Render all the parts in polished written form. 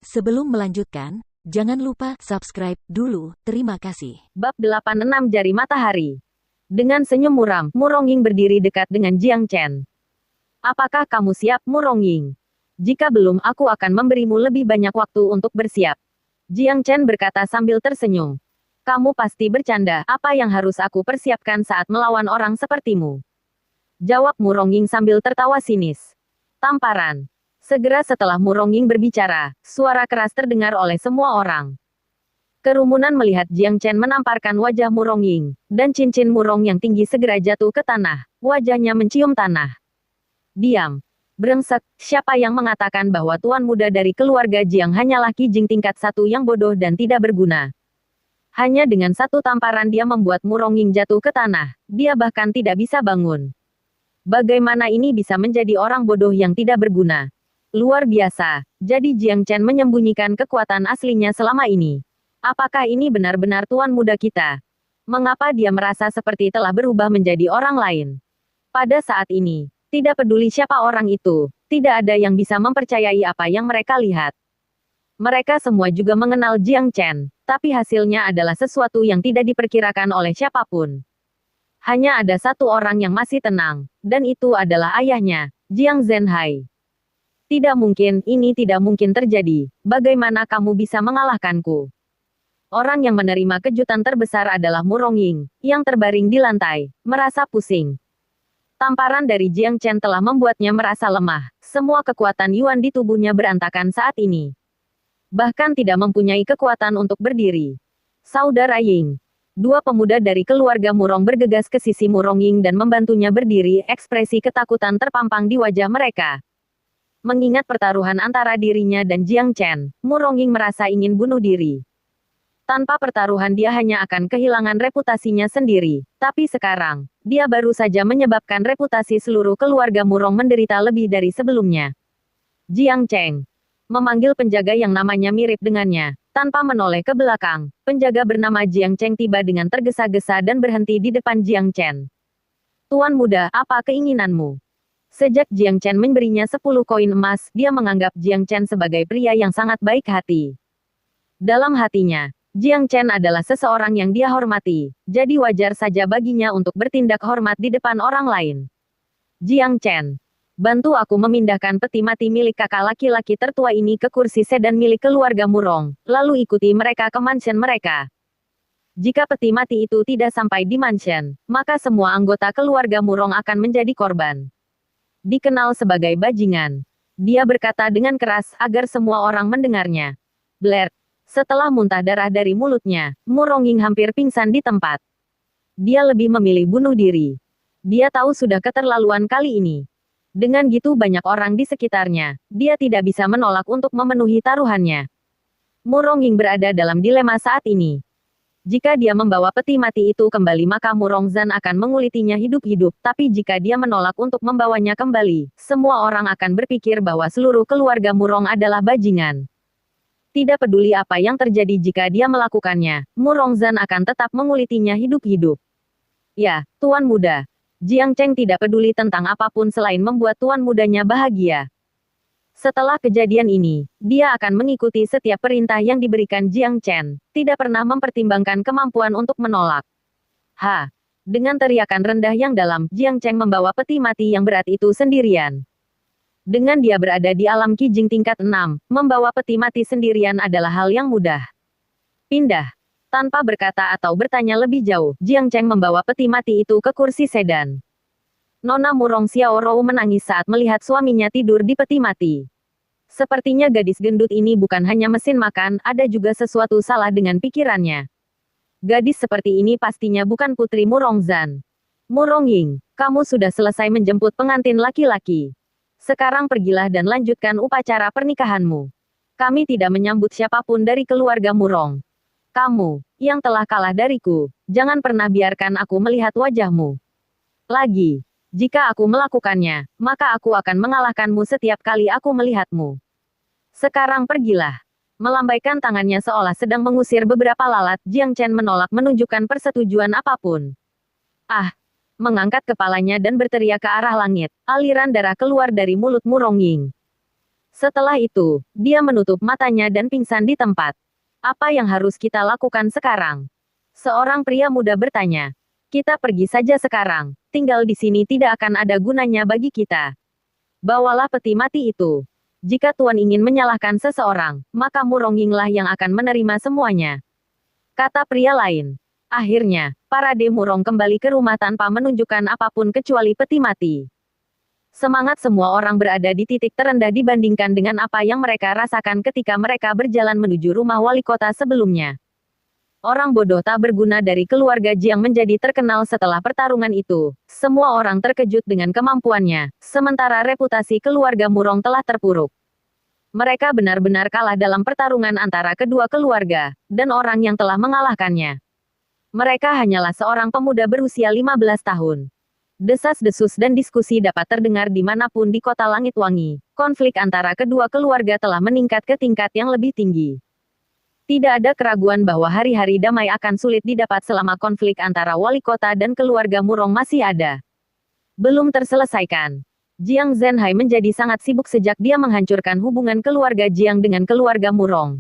Sebelum melanjutkan, jangan lupa subscribe dulu. Terima kasih. Bab 86 Jari Matahari. Dengan senyum muram, Murongying berdiri dekat dengan Jiang Chen. Apakah kamu siap, Murongying? Jika belum, aku akan memberimu lebih banyak waktu untuk bersiap. Jiang Chen berkata sambil tersenyum. Kamu pasti bercanda, apa yang harus aku persiapkan saat melawan orang sepertimu? Jawab Murongying sambil tertawa sinis. Tamparan. Segera setelah Murongying berbicara, suara keras terdengar oleh semua orang. Kerumunan melihat Jiang Chen menamparkan wajah Murongying, dan cincin Murong yang tinggi segera jatuh ke tanah. Wajahnya mencium tanah. Diam. Brengsek, siapa yang mengatakan bahwa tuan muda dari keluarga Jiang hanyalah kijing tingkat 1 yang bodoh dan tidak berguna? Hanya dengan satu tamparan dia membuat Murongying jatuh ke tanah, dia bahkan tidak bisa bangun. Bagaimana ini bisa menjadi orang bodoh yang tidak berguna? Luar biasa, jadi Jiang Chen menyembunyikan kekuatan aslinya selama ini. Apakah ini benar-benar tuan muda kita? Mengapa dia merasa seperti telah berubah menjadi orang lain? Pada saat ini, tidak peduli siapa orang itu, tidak ada yang bisa mempercayai apa yang mereka lihat. Mereka semua juga mengenal Jiang Chen, tapi hasilnya adalah sesuatu yang tidak diperkirakan oleh siapapun. Hanya ada satu orang yang masih tenang, dan itu adalah ayahnya, Jiang Zhenhai. Tidak mungkin, ini tidak mungkin terjadi. Bagaimana kamu bisa mengalahkanku? Orang yang menerima kejutan terbesar adalah Murongying, yang terbaring di lantai, merasa pusing. Tamparan dari Jiang Chen telah membuatnya merasa lemah. Semua kekuatan Yuan di tubuhnya berantakan saat ini. Bahkan tidak mempunyai kekuatan untuk berdiri. Saudara Ying. Dua pemuda dari keluarga Murong bergegas ke sisi Murongying dan membantunya berdiri. Ekspresi ketakutan terpampang di wajah mereka. Mengingat pertaruhan antara dirinya dan Jiang Chen, Murongying merasa ingin bunuh diri. Tanpa pertaruhan dia hanya akan kehilangan reputasinya sendiri. Tapi sekarang, dia baru saja menyebabkan reputasi seluruh keluarga Murong menderita lebih dari sebelumnya. Jiang Chen memanggil penjaga yang namanya mirip dengannya. Tanpa menoleh ke belakang, penjaga bernama Jiang Chen tiba dengan tergesa-gesa dan berhenti di depan Jiang Chen. Tuan muda, apa keinginanmu? Sejak Jiang Chen memberinya 10 koin emas, dia menganggap Jiang Chen sebagai pria yang sangat baik hati. Dalam hatinya, Jiang Chen adalah seseorang yang dia hormati, jadi wajar saja baginya untuk bertindak hormat di depan orang lain. Jiang Chen, bantu aku memindahkan peti mati milik kakak laki-laki tertua ini ke kursi sedan milik keluarga Murong, lalu ikuti mereka ke mansion mereka. Jika peti mati itu tidak sampai di mansion, maka semua anggota keluarga Murong akan menjadi korban. Dikenal sebagai bajingan. Dia berkata dengan keras agar semua orang mendengarnya. Blair. Setelah muntah darah dari mulutnya, Murongying hampir pingsan di tempat. Dia lebih memilih bunuh diri. Dia tahu sudah keterlaluan kali ini. Dengan gitu banyak orang di sekitarnya, dia tidak bisa menolak untuk memenuhi taruhannya. Murongying berada dalam dilema saat ini. Jika dia membawa peti mati itu kembali maka Murongzan akan mengulitinya hidup-hidup, tapi jika dia menolak untuk membawanya kembali, semua orang akan berpikir bahwa seluruh keluarga Murong adalah bajingan. Tidak peduli apa yang terjadi jika dia melakukannya, Murongzan akan tetap mengulitinya hidup-hidup. Ya, tuan muda. Jiang Chen tidak peduli tentang apapun selain membuat tuan mudanya bahagia. Setelah kejadian ini, dia akan mengikuti setiap perintah yang diberikan Jiang Chen, tidak pernah mempertimbangkan kemampuan untuk menolak. Dengan teriakan rendah yang dalam, Jiang Chen membawa peti mati yang berat itu sendirian. Dengan dia berada di alam kijing tingkat 6, membawa peti mati sendirian adalah hal yang mudah. Pindah. Tanpa berkata atau bertanya lebih jauh, Jiang Chen membawa peti mati itu ke kursi sedan. Nona Murong Xiao Rou menangis saat melihat suaminya tidur di peti mati. Sepertinya gadis gendut ini bukan hanya mesin makan, ada juga sesuatu salah dengan pikirannya. Gadis seperti ini pastinya bukan putri Murongzan. Murongying, kamu sudah selesai menjemput pengantin laki-laki. Sekarang pergilah dan lanjutkan upacara pernikahanmu. Kami tidak menyambut siapapun dari keluarga Murong. Kamu, yang telah kalah dariku, jangan pernah biarkan aku melihat wajahmu lagi. Jika aku melakukannya, maka aku akan mengalahkanmu setiap kali aku melihatmu. Sekarang pergilah. Melambaikan tangannya seolah sedang mengusir beberapa lalat, Jiang Chen menolak menunjukkan persetujuan apapun. Mengangkat kepalanya dan berteriak ke arah langit, aliran darah keluar dari mulut Murongying. Setelah itu, dia menutup matanya dan pingsan di tempat. Apa yang harus kita lakukan sekarang? Seorang pria muda bertanya. Kita pergi saja sekarang. Tinggal di sini tidak akan ada gunanya bagi kita. Bawalah peti mati itu. Jika Tuan ingin menyalahkan seseorang, maka Murong-Yinglah yang akan menerima semuanya. Kata pria lain. Akhirnya, para Demurong kembali ke rumah tanpa menunjukkan apapun kecuali peti mati. Semangat semua orang berada di titik terendah dibandingkan dengan apa yang mereka rasakan ketika mereka berjalan menuju rumah wali kota sebelumnya. Orang bodoh tak berguna dari keluarga Jiang menjadi terkenal setelah pertarungan itu. Semua orang terkejut dengan kemampuannya, sementara reputasi keluarga Murong telah terpuruk. Mereka benar-benar kalah dalam pertarungan antara kedua keluarga, dan orang yang telah mengalahkannya. Mereka hanyalah seorang pemuda berusia 15 tahun. Desas-desus dan diskusi dapat terdengar dimanapun di kota Langit Wangi. Konflik antara kedua keluarga telah meningkat ke tingkat yang lebih tinggi. Tidak ada keraguan bahwa hari-hari damai akan sulit didapat selama konflik antara wali kota dan keluarga Murong masih ada. Belum terselesaikan. Jiang Zhenhai menjadi sangat sibuk sejak dia menghancurkan hubungan keluarga Jiang dengan keluarga Murong.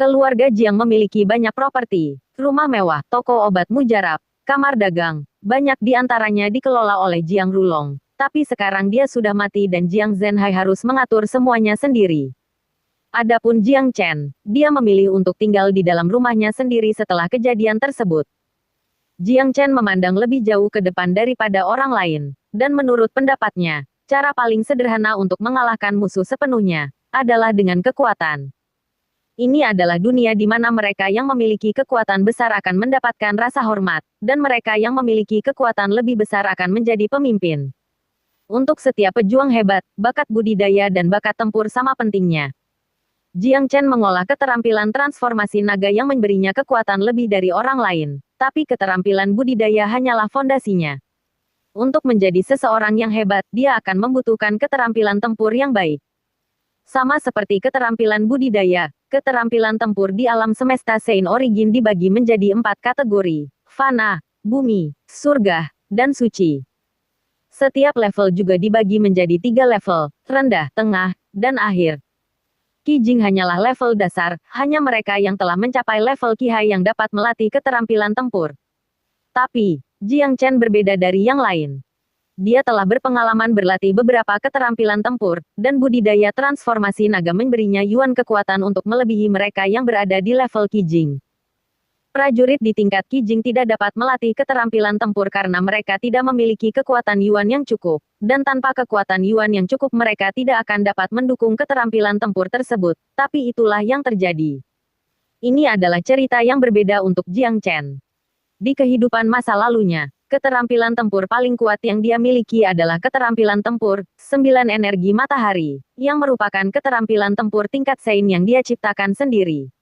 Keluarga Jiang memiliki banyak properti, rumah mewah, toko obat mujarab, kamar dagang. Banyak di antaranya dikelola oleh Jiang Rulong. Tapi sekarang dia sudah mati dan Jiang Zhenhai harus mengatur semuanya sendiri. Adapun Jiang Chen, dia memilih untuk tinggal di dalam rumahnya sendiri setelah kejadian tersebut. Jiang Chen memandang lebih jauh ke depan daripada orang lain. Dan menurut pendapatnya, cara paling sederhana untuk mengalahkan musuh sepenuhnya adalah dengan kekuatan. Ini adalah dunia di mana mereka yang memiliki kekuatan besar akan mendapatkan rasa hormat, dan mereka yang memiliki kekuatan lebih besar akan menjadi pemimpin. Untuk setiap pejuang hebat, bakat budidaya dan bakat tempur sama pentingnya. Jiang Chen mengolah keterampilan transformasi naga yang memberinya kekuatan lebih dari orang lain, tapi keterampilan budidaya hanyalah fondasinya. Untuk menjadi seseorang yang hebat, dia akan membutuhkan keterampilan tempur yang baik. Sama seperti keterampilan budidaya, keterampilan tempur di alam semesta Sein Origin dibagi menjadi 4 kategori, fana, bumi, surga, dan suci. Setiap level juga dibagi menjadi 3 level, rendah, tengah, dan akhir. Qijing hanyalah level dasar, hanya mereka yang telah mencapai level Qihai yang dapat melatih keterampilan tempur. Tapi, Jiang Chen berbeda dari yang lain. Dia telah berpengalaman berlatih beberapa keterampilan tempur, dan budidaya transformasi naga memberinya yuan kekuatan untuk melebihi mereka yang berada di level Qijing. Prajurit di tingkat Qijing tidak dapat melatih keterampilan tempur karena mereka tidak memiliki kekuatan yuan yang cukup, dan tanpa kekuatan yuan yang cukup mereka tidak akan dapat mendukung keterampilan tempur tersebut, tapi itulah yang terjadi. Ini adalah cerita yang berbeda untuk Jiang Chen. Di kehidupan masa lalunya, keterampilan tempur paling kuat yang dia miliki adalah keterampilan tempur 9 energi matahari, yang merupakan keterampilan tempur tingkat Sein yang dia ciptakan sendiri.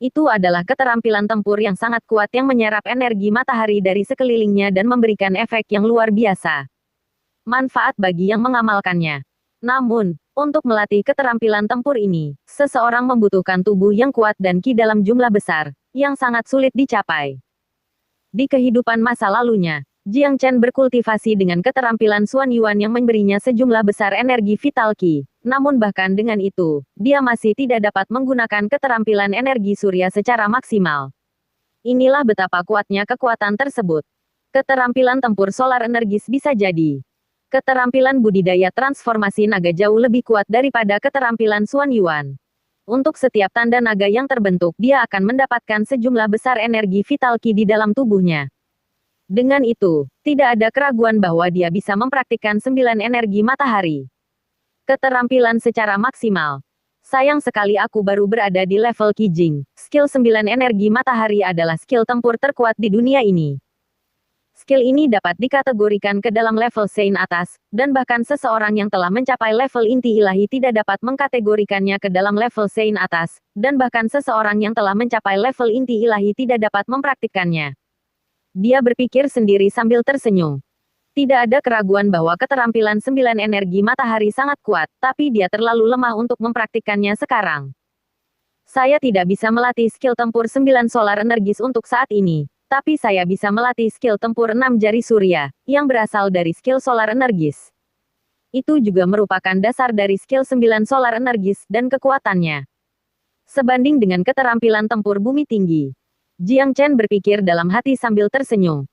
Itu adalah keterampilan tempur yang sangat kuat yang menyerap energi matahari dari sekelilingnya dan memberikan efek yang luar biasa. Manfaat bagi yang mengamalkannya. Namun, untuk melatih keterampilan tempur ini, seseorang membutuhkan tubuh yang kuat dan ki dalam jumlah besar, yang sangat sulit dicapai. Di kehidupan masa lalunya, Jiang Chen berkultivasi dengan keterampilan Xuan Yuan yang memberinya sejumlah besar energi vital Qi. Namun bahkan dengan itu, dia masih tidak dapat menggunakan keterampilan energi surya secara maksimal. Inilah betapa kuatnya kekuatan tersebut. Keterampilan tempur solar energis bisa jadi. Keterampilan budidaya transformasi naga jauh lebih kuat daripada keterampilan Xuan Yuan. Untuk setiap tanda naga yang terbentuk, dia akan mendapatkan sejumlah besar energi vital Qi di dalam tubuhnya. Dengan itu, tidak ada keraguan bahwa dia bisa mempraktikkan 9 energi matahari. Keterampilan secara maksimal. Sayang sekali aku baru berada di level Qijing. Skill 9 energi matahari adalah skill tempur terkuat di dunia ini. Skill ini dapat dikategorikan ke dalam level Sein atas, dan bahkan seseorang yang telah mencapai level inti ilahi tidak dapat mengkategorikannya ke dalam level Sein atas, dan bahkan seseorang yang telah mencapai level inti ilahi tidak dapat mempraktikkannya. Dia berpikir sendiri sambil tersenyum. Tidak ada keraguan bahwa keterampilan 9 energi matahari sangat kuat, tapi dia terlalu lemah untuk mempraktikkannya sekarang. Saya tidak bisa melatih skill tempur 9 solar energis untuk saat ini, tapi saya bisa melatih skill tempur 6 jari surya, yang berasal dari skill solar energis. Itu juga merupakan dasar dari skill 9 solar energis dan kekuatannya. Sebanding dengan keterampilan tempur bumi tinggi. Jiang Chen berpikir dalam hati sambil tersenyum.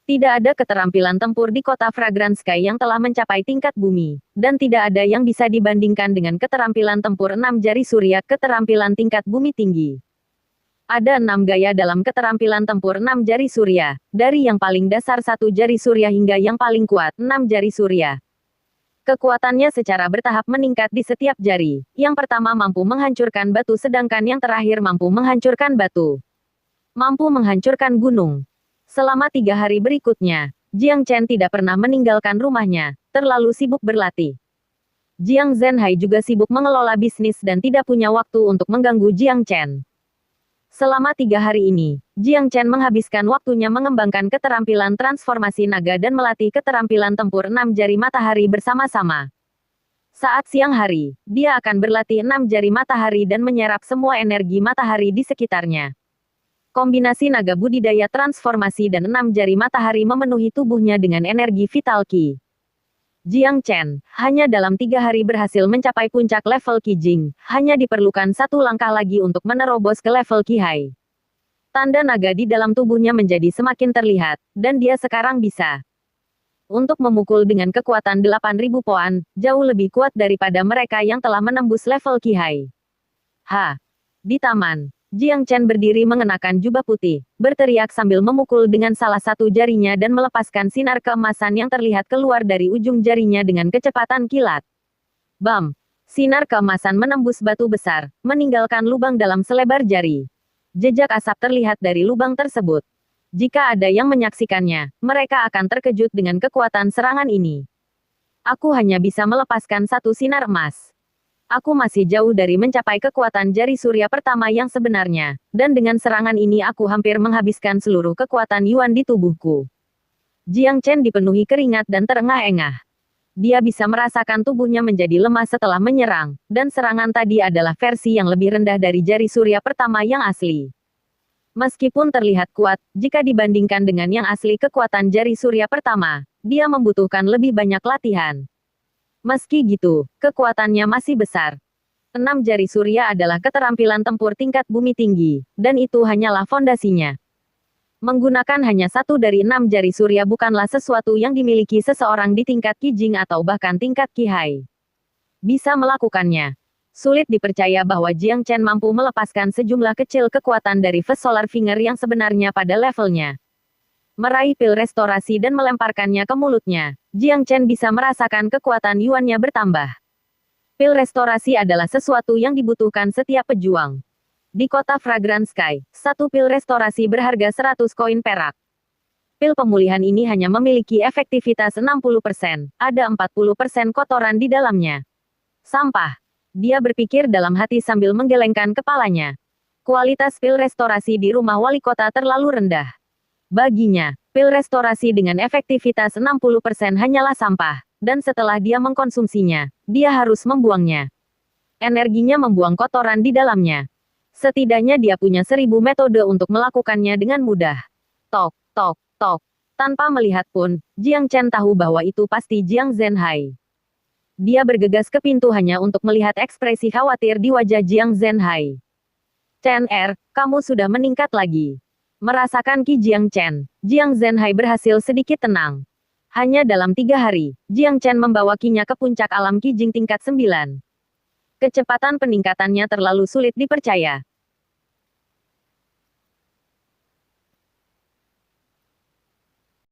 Tidak ada keterampilan tempur di kota Fragrant Sky yang telah mencapai tingkat bumi, dan tidak ada yang bisa dibandingkan dengan keterampilan tempur 6 jari surya keterampilan tingkat bumi tinggi. Ada 6 gaya dalam keterampilan tempur 6 jari surya, dari yang paling dasar 1 jari surya hingga yang paling kuat 6 jari surya. Kekuatannya secara bertahap meningkat di setiap jari. Yang pertama mampu menghancurkan batu sedangkan yang terakhir mampu menghancurkan batu. Mampu menghancurkan gunung. Selama 3 hari berikutnya, Jiang Chen tidak pernah meninggalkan rumahnya, terlalu sibuk berlatih. Jiang Zhenhai juga sibuk mengelola bisnis dan tidak punya waktu untuk mengganggu Jiang Chen. Selama 3 hari ini, Jiang Chen menghabiskan waktunya mengembangkan keterampilan transformasi naga dan melatih keterampilan tempur 6 jari matahari bersama-sama. Saat siang hari, dia akan berlatih 6 jari matahari dan menyerap semua energi matahari di sekitarnya. Kombinasi naga budidaya transformasi dan 6 jari matahari memenuhi tubuhnya dengan energi vital Qi. Jiang Chen, hanya dalam 3 hari berhasil mencapai puncak level Qi Jing, hanya diperlukan 1 langkah lagi untuk menerobos ke level Qi Hai. Tanda naga di dalam tubuhnya menjadi semakin terlihat, dan dia sekarang bisa untuk memukul dengan kekuatan 8.000 poan, jauh lebih kuat daripada mereka yang telah menembus level Qi Hai. Di taman, Jiang Chen berdiri mengenakan jubah putih, berteriak sambil memukul dengan salah satu jarinya dan melepaskan sinar keemasan yang terlihat keluar dari ujung jarinya dengan kecepatan kilat. Bam! Sinar keemasan menembus batu besar, meninggalkan lubang dalam selebar jari. Jejak asap terlihat dari lubang tersebut. Jika ada yang menyaksikannya, mereka akan terkejut dengan kekuatan serangan ini. Aku hanya bisa melepaskan 1 sinar emas. Aku masih jauh dari mencapai kekuatan jari surya pertama yang sebenarnya, dan dengan serangan ini aku hampir menghabiskan seluruh kekuatan Yuan di tubuhku. Jiang Chen dipenuhi keringat dan terengah-engah. Dia bisa merasakan tubuhnya menjadi lemah setelah menyerang, dan serangan tadi adalah versi yang lebih rendah dari jari surya pertama yang asli. Meskipun terlihat kuat, jika dibandingkan dengan yang asli kekuatan jari surya pertama, dia membutuhkan lebih banyak latihan. Meski gitu, kekuatannya masih besar. 6 jari surya adalah keterampilan tempur tingkat bumi tinggi, dan itu hanyalah fondasinya. Menggunakan hanya 1 dari 6 jari surya bukanlah sesuatu yang dimiliki seseorang di tingkat Qi Jing atau bahkan tingkat Qi Hai. Bisa melakukannya. Sulit dipercaya bahwa Jiang Chen mampu melepaskan sejumlah kecil kekuatan dari First Solar Finger yang sebenarnya pada levelnya. Meraih pil restorasi dan melemparkannya ke mulutnya, Jiang Chen bisa merasakan kekuatan Yuannya bertambah. Pil restorasi adalah sesuatu yang dibutuhkan setiap pejuang. Di kota Fragrant Sky, 1 pil restorasi berharga 100 koin perak. Pil pemulihan ini hanya memiliki efektivitas 60%, ada 40% kotoran di dalamnya. Sampah. Dia berpikir dalam hati sambil menggelengkan kepalanya. Kualitas pil restorasi di rumah wali kota terlalu rendah. Baginya, pil restorasi dengan efektivitas 60% hanyalah sampah, dan setelah dia mengkonsumsinya, dia harus membuangnya. Energinya membuang kotoran di dalamnya. Setidaknya dia punya 1000 metode untuk melakukannya dengan mudah. Tok, tok, tok. Tanpa melihat pun, Jiang Chen tahu bahwa itu pasti Jiang Zhenhai. Dia bergegas ke pintu hanya untuk melihat ekspresi khawatir di wajah Jiang Zhenhai. Chen kamu sudah meningkat lagi. Merasakan Qi Jiang Chen, Jiang Zhenhai berhasil sedikit tenang. Hanya dalam 3 hari, Jiang Chen membawa Qi-nya ke puncak alam Qi Jing tingkat 9. Kecepatan peningkatannya terlalu sulit dipercaya.